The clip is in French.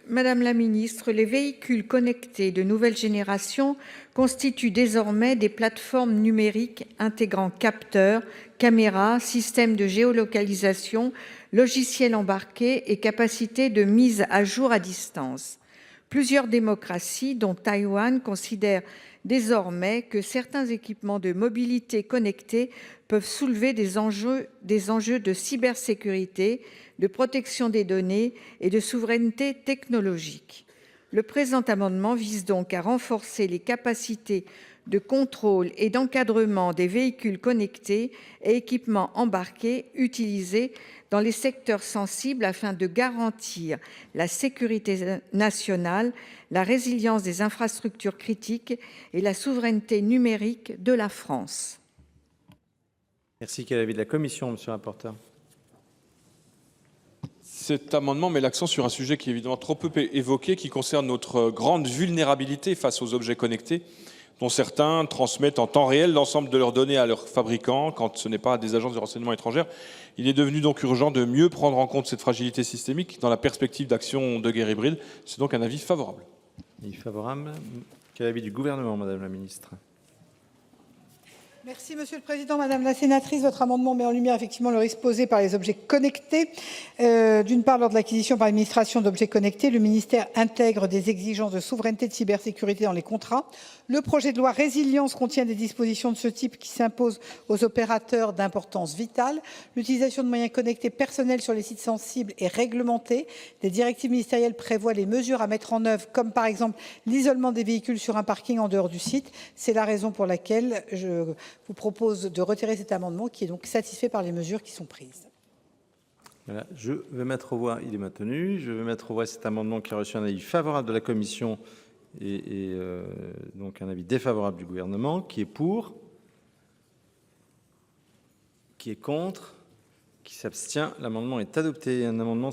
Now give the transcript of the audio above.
Madame la ministre, les véhicules connectés de nouvelle génération constituent désormais des plateformes numériques intégrant capteurs, caméras, systèmes de géolocalisation, logiciels embarqués et capacités de mise à jour à distance. Plusieurs démocraties, dont Taïwan, considèrent désormais que certains équipements de mobilité connectés peuvent soulever des enjeux de cybersécurité, de protection des données et de souveraineté technologique. Le présent amendement vise donc à renforcer les capacités de contrôle et d'encadrement des véhicules connectés et équipements embarqués utilisés dans les secteurs sensibles afin de garantir la sécurité nationale, la résilience des infrastructures critiques et la souveraineté numérique de la France. Merci. Quel est l'avis de la commission, monsieur le rapporteur? Cet amendement met l'accent sur un sujet qui est évidemment trop peu évoqué, qui concerne notre grande vulnérabilité face aux objets connectés, dont certains transmettent en temps réel l'ensemble de leurs données à leurs fabricants quand ce n'est pas des agences de renseignement étrangères. Il est devenu donc urgent de mieux prendre en compte cette fragilité systémique dans la perspective d'action de guerre hybride. C'est donc un avis favorable. Avis favorable. Quel est l'avis du gouvernement, madame la ministre? Merci Monsieur le Président. Madame la sénatrice, votre amendement met en lumière effectivement le risque posé par les objets connectés. D'une part, lors de l'acquisition par l'administration d'objets connectés, le ministère intègre des exigences de souveraineté de cybersécurité dans les contrats. Le projet de loi Résilience contient des dispositions de ce type qui s'imposent aux opérateurs d'importance vitale. L'utilisation de moyens connectés personnels sur les sites sensibles est réglementée. Des directives ministérielles prévoient les mesures à mettre en œuvre, comme par exemple l'isolement des véhicules sur un parking en dehors du site. C'est la raison pour laquelle je vous propose de retirer cet amendement qui est donc satisfait par les mesures qui sont prises. Voilà, je vais mettre aux voix, il est maintenu, je vais mettre aux voix cet amendement qui a reçu un avis favorable de la commission et donc un avis défavorable du gouvernement. Qui est pour? Qui est contre? Qui s'abstient? L'amendement est adopté. Un amendement